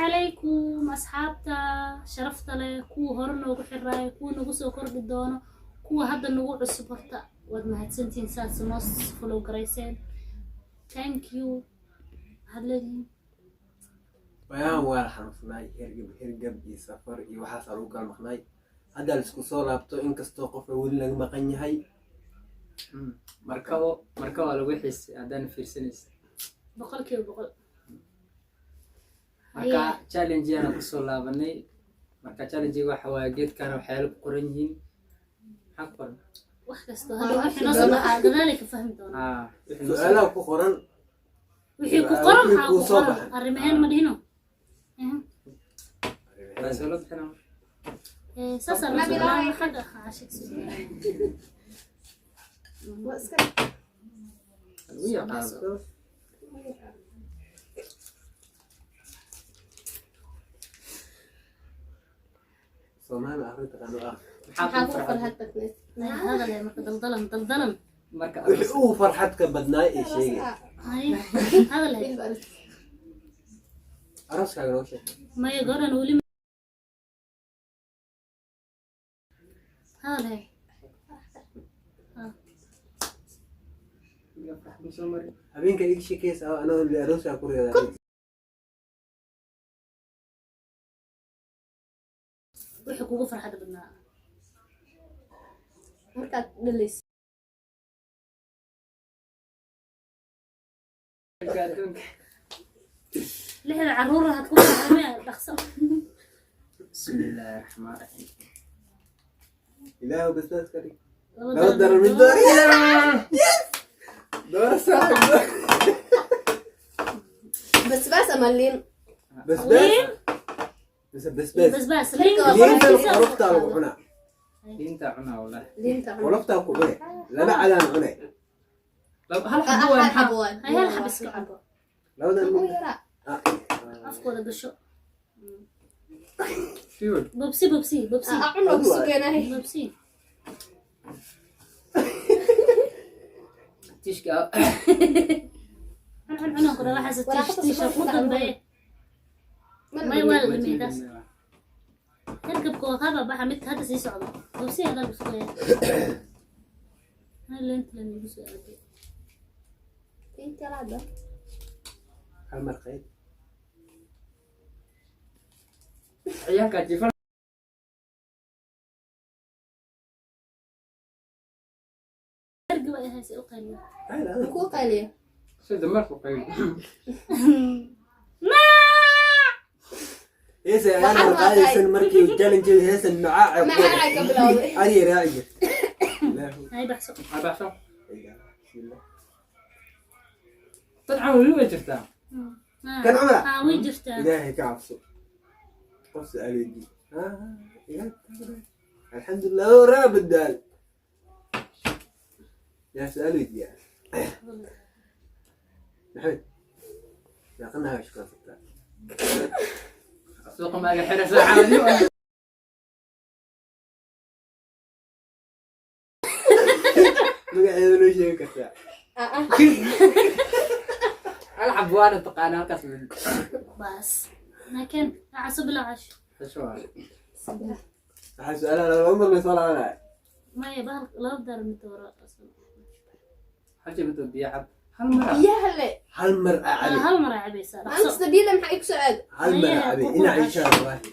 عليكم أصحابتا شرفت له كو هرنا وحراي كو نقصو كرد الدونو كو هذا النوع السبورتا ودنا هتسنتين ساعة ونص فلو جريسين thank you هذلين ويان ولا حنفناي هرجب يسافر يوحصل وقال مخناي هذا السكوسو لابتو إنك استوقف ولا مقني هاي مركو على وحش هذا في سنس بقول كيو بقول marka challenge yana ku soo laabanay marka challenge waxa waa geedkan waxa ay ku qoran yihiin xaqan wax kasto hada waxa noo soo baxay dadaalka fahmi doona su'aalaha ku qoran wixii ku qoran waxa ku qoran arimeen ma dhino rasuulad xina sasa ma bilaay xaga xaashid واسكت wiya qaado سومان أخرت قالوا حاضر فرحتك هذا اللي مرك دلدلم marka أو فرحتك بدناي شيء هذا اللي أرسل على وشك ما يقرن ولي هذا اللي أبين كأي شيء كيس أو أنا اللي أرسل أقول هذا وحي كوغو فرحة بدنا مركز دليس ليه العرورة هتكون عمية بخصم بسم الله الرحمن الرحيم إله بس كريم لو در من دوري دور صاحب بس ملين بس ليه لين عرفت على هنا انت عنا ولا لين عرفت على هنا لا على هنا لو هل حبوا حبوان هاي هلا حبس كعبة لو ده أفكار الدشو شو بوبسي أعمل بسكينة هي بوبسي تشكى أنا كنا راح أستيش قدام بيه ما يولد ميداس تركب كوكبة بقى مت هذا سي صعب بوبسي هذا بسكوية هاي اللي أنت لما بسوي انت لعبة هل مرقيت عيالك جيفر تركب بقى هاي سي أقل كو قليل شو دمرت وقيل هسه أنا قاعد يسن مركي وجالنج هسه النعاع ما عارف قبل أوي أي راعي هاي بحسب هذا شو طبعا وين جبتها كان عمره وين جفتها إلهي كعبسو قص أليدي الحمد لله راب الدال يا سأليدي يا نحن يا قلنا هاي شكرا ستة سوق ما حنا ساعة اليوم مقعد ولا شيء كسا ألعب وانا تقانا كسب بس لكن عصب العش شو أحس أنا لو عمر ما صار على ما يبغى لا أقدر متورط أصلا حاجة بدي يلعب هالمرة يا هلا هالمرأة علي هالمرة عبي صار أنا سبيل لما حيك سؤال هالمرأة علي إنا عيشان واحد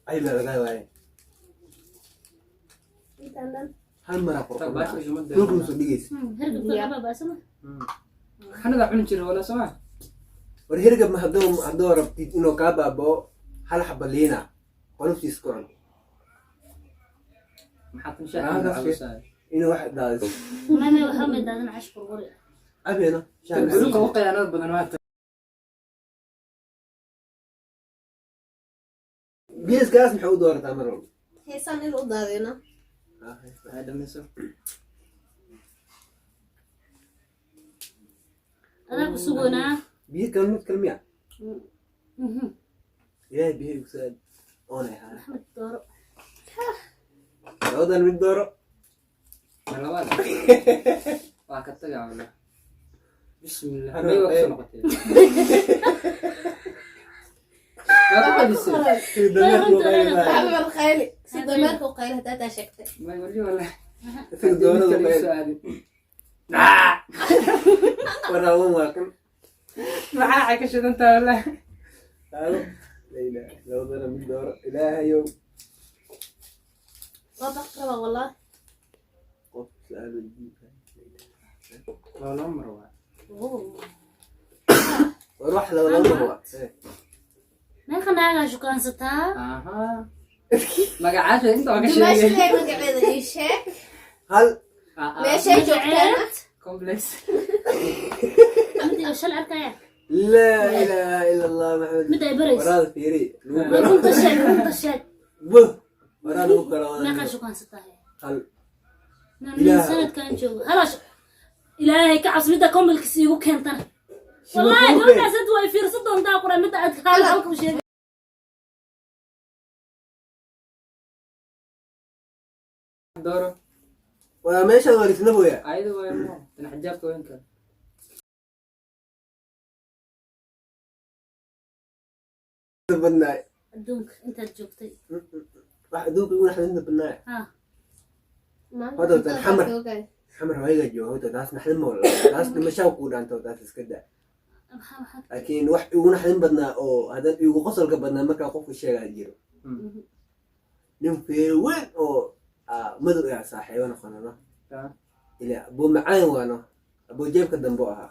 أي مرة واحد هالمرة قرقبة كلكم صديقيس هرقب كل بس ما حنا ذا عنجر ولا سوا ورهرقب ما هدوم ربطي إنه كابا بو هل حبلينا ونفسي يسكرون ما حط مشاهد إنه واحد داز ما أنا هم دادن عش بروري أبي أنا تقولوا كوقي أنا بدنا ما بيس كاس محود دورة تمرون هي سنة الأوضة هنا هذا مسو أنا بسوقنا بيس كلمة كلمة يا بيه وساد أنا هذا أحمد دور عودا من دورة ولا ولا وكتجا ولا بسم الله ما يوقف نقطة قايلسي عمل خيالي صدمك وقيلها تاتا شكتي ما يقولي والله isaga doonada كان qayl يسأل waraaban waa kan maxaa xakashadanta والله taalo layla labadana mid dooro ilaahayow وبقرا والله qof su-aal weydiinka والله مروه war wax laba waa meeqa naagaa shukaansataa اها magacaasha inta waa ka ماشي sheegay هيك مقعد يشيك hal ماشي جوكتنا complex mid iyo shal arkaya laa ilaaha ila allah maxamed mid ay barayso waraada fiiri lagu way galo runta sheeg runta sheeg buh waraa lagu galo meeqa shukaansataa hal nin Ilaah. sanadkan joogo halash ilaahay ka cabsi midda kombalkiis iigu keentana Shiba wallaahi kuuke. gabadhaas hadda way fiirsan doontaa qura midda aad halka u sheegay dooro waa meesha warisna booya ayada waa mo tan xijaabta weyn kale badnaay adduunka intaad joogtay wax adduunka ugu naxdinta badnaay ha هذا الحمر. xamar hooyaga jooga horta taas naxdin ma wala taas dhimashaa kuu dhaanto taas iska daa maxaa maxaa laakiin wax igu naxdin badnaa oo haddana igu qosolka badnaa markaa qofku sheegaa jiro nin feer weyn oo madow ah saaxiibo noqonano ilaa abuu macaan waano abuu jeebka dambe u ahaa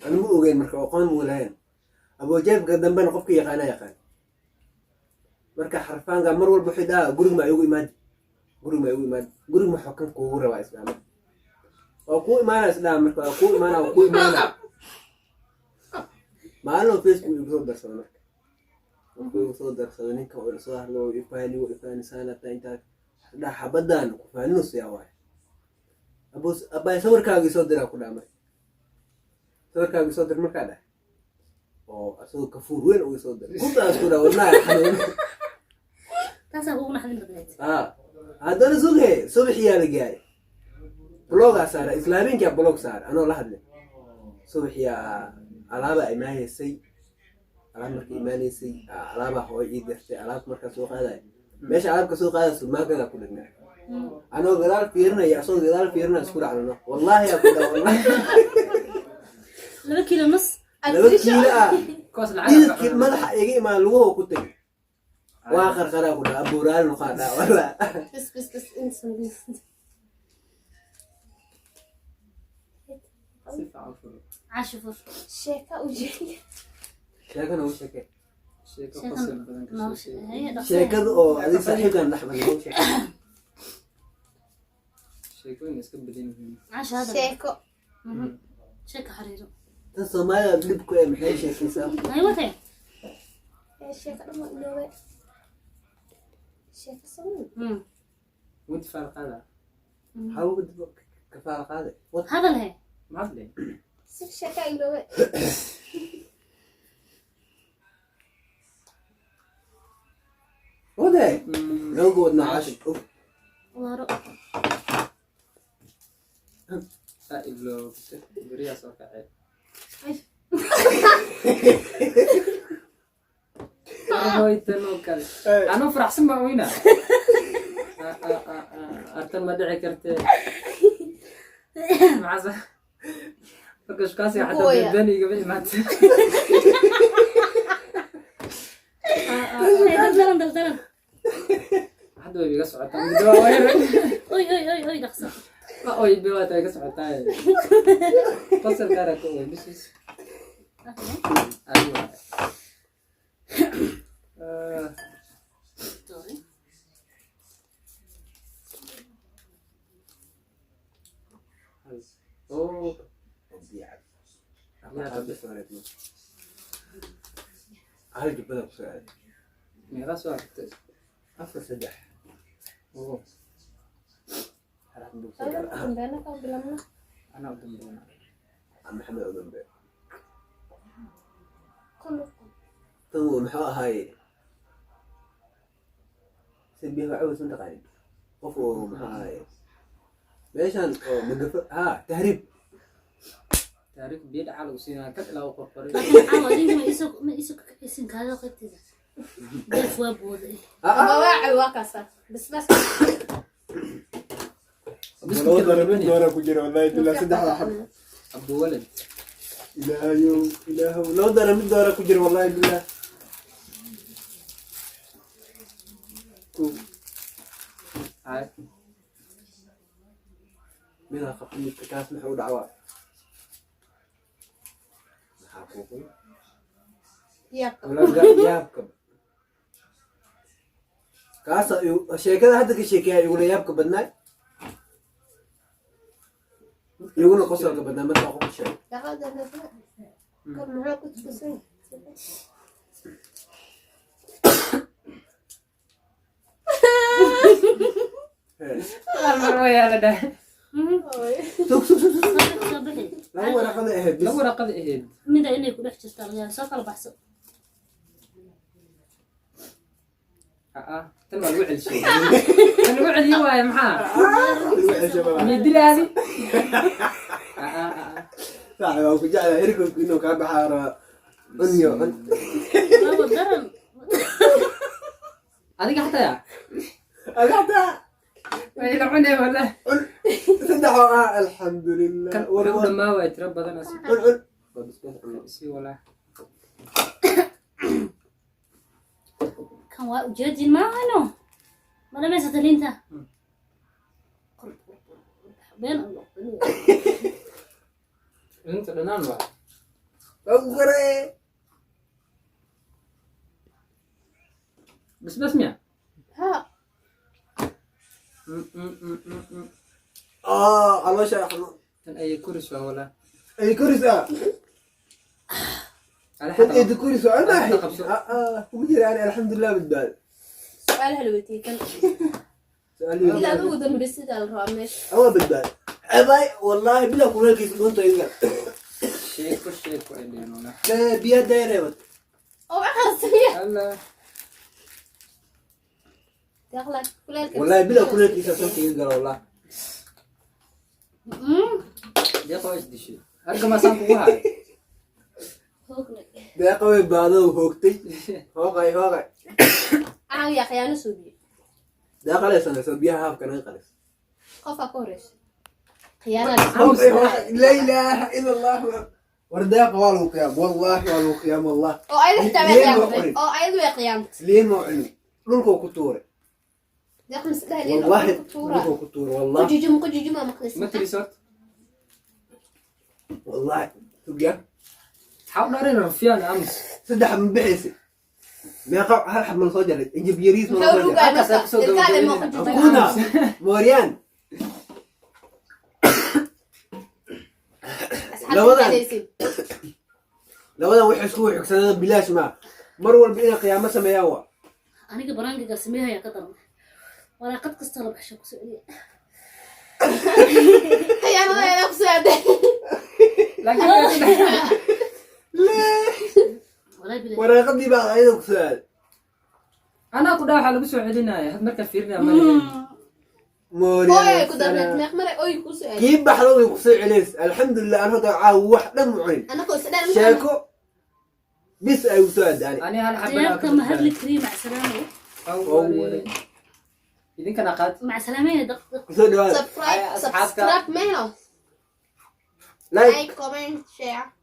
anu ma ogeyn marka aqoon muu lahayn abuu jeebka dambena qofka yaqaana yaqaan marka xarfaanka mar walba waxay dhahaa gurig ma igu imaadi gurig ma igu imaadi gurig ma xokan kuugu rabaa islaama waa kuu imaanaa isdhaha marka waa kuu imaanaa maalin facebook igu soo darsado marka markuu igu soo darsado ninka oo ila soo hadlo oo ifaani saanata intaas dhaha xabadaan ku faaninus yaa waay abbaay sawirkaagii soo diraa ku dhaha marka sawirkaagii soo dir markaa dhah oo asagoo kafuur weyn uga soo dir kuntaas ku dhaha wadnaha xanuun taasaa kugu naxdin badneed haddana sughe subaxiyaa la gaaray blogaa saara islaamiinkaa blog saara anoo la hadlay subaxiyaa alaabaa imaaneysay alaab marka imaaneysay alaabaa hooy ii dirtay alaabta markaa soo qaadaya meesha alaabka soo qaadayso maagadaa ku dhignaa anoo gadaal fiirinaya asagoo gadaal fiirinaya isku dhacdano wallaahi yaa ku dhaa wallahi 2 kilo nus 2 kiilo ah koos diilkii lacag madaxa iga imaan luguhu ku tegay waa qarqaraa ku dhaa abuuraal noqaa dhaa walaa بس انسان caashi fur شيكا وجهي sheekana u sheekay sheeko qosol badan ka noo sheekay sheegay dhaqso sheekada oo adiga saaxiibkan dhaxmal noo sheekay sheekooyin iska badan yihiin caashi hada شيكو sheeka xariiro tan soomaalida dhibku ee maxay sheekaysaa ay watay شيكا دم لوي شيكا سوون wid farqada maxaa uga dib kafaala qaaday hadal he ma hadlay سيف شيكا لوي wade nooga wadnaa caashi waro aa iblo beriyaa soo kacay hoytan oo kale anoo faraxsan baa weyna artan ma dhici kartee maxaasa marka shukaasi xataa berbeni igama imaata dalan hadda way iga socotaa muddo waa wayar oy dhaqso oy biwaata iga socotaa qosol gaara ka oy bisis aywa oh hal jubbada ku soo aaday meeqa soo aragtay afar saddex oh xaraad buu soo galay عندنا كم بلمنا anaa u dambeynaa maxamed oo dambe كله tan uu muxuu ahaaye si biyo caws u taqaanin qof uu muxuu ahaaye meeshan oo magafo tahriib taariikh biyo dhaca lagu siinaa kad ilaa u qorqoray caawa adiga ma isu kacaysin kaada qaybteeda deef waa booday Bawaaci waa kaasa. Basbaas. لو ضربت دورة كجرا والله بالله صدق حب عبد ولد إلهو لو ضربت دورة كجرا والله بالله هاي منها خطيب كاس محمود عواد ولا يابكب كاس الشيكة هذا الشيكة يقول يابكب بدنا يقولوا قصر بدنا ما تاخذ شيء يا غدا أنا كم مرة كنت بسوي. مرة يا لده سوق صبحي لا ورقة إهد لو ورقة إهد mida inay ku dhex jirto laga soo kala baxso تنبع الوعد شيء الوعد يواي معاه ميدري هذه صح لو كنت جاي هيركو إنه كان بحارة أنيو laba daran هذيك حتى يا أقعد ما يلعبوني ولا صدقوا الحمد لله كان ولا ما هو يتربى ذا ناس سي ولا kan waa ujeedin maahano ma dhamaysata liinta been انت دنان بقى أقرأ بس ميا ها. الله شايف كان اي كرش ولا أي كرسة على كنت حتى أي كرسة أنا أتقبل. وجري يعني الحمد لله بالبال سؤال حلوتي كان. سؤالي إلا أبو دم برسيت على الرامش. أول بالبال أباي والله بلا كل كيس كنت ينقل شيك وإلي ولا لا بيا دايرة أو أخر سريع. هلا دخلك كل الكيس. والله بلا كل كيس كنت ينقل والله دي قوي دي شيء ارجع ما سامحوا هاي ده قوي بعده وهوكتي هوقي أنا يا خيانة سودي. ده خلاص أنا سبيها هاف كان خلاص خوفا كورش. خيانة. لا إله إلا الله ورداق والقيام والله والقيام والله أو أيضا تبع قيامة. أو أيضا قيامة. لين موعد لولكو كتورة دخل مسألة لين. والله كتورة. لولكو كتورة والله كججم ما مقلس. ما تري صوت والله تبقى حاول نارين رفيان أمس صدق من بحسي ما يقع هرحب من صجرة يجيب يريس من لو صجرة قال مثلا الكلام ما قد أكونا موريان لو أنا وحشكو حكسنا بلاش ما مرور بينا قيامة سمياوة aniga baraangiga sameeyaya ka daran waraaqad kasta la baxsho ku socdiya خيانة أنا بسودة. لكن walaa bilaa ورقدي بقى عيدك سؤال أنا أقول ده حلو بسوي عدنا هاد مركز فيرنا مالي أوي موريان كده بنت مخمرة أوي كوسة. كيف بحلو يقصي عليس الحمد لله أنا هذا واحد معين أنا كوسة ده. شاكو بس أي سؤال يعني أنا هلا diyaarka ma hadli kariyo mac salaamo أول إذا كان أقعد mac salaameyna daq سؤال سبسكرايب. سبسكرايب منه. لايك لايك كومنت شير.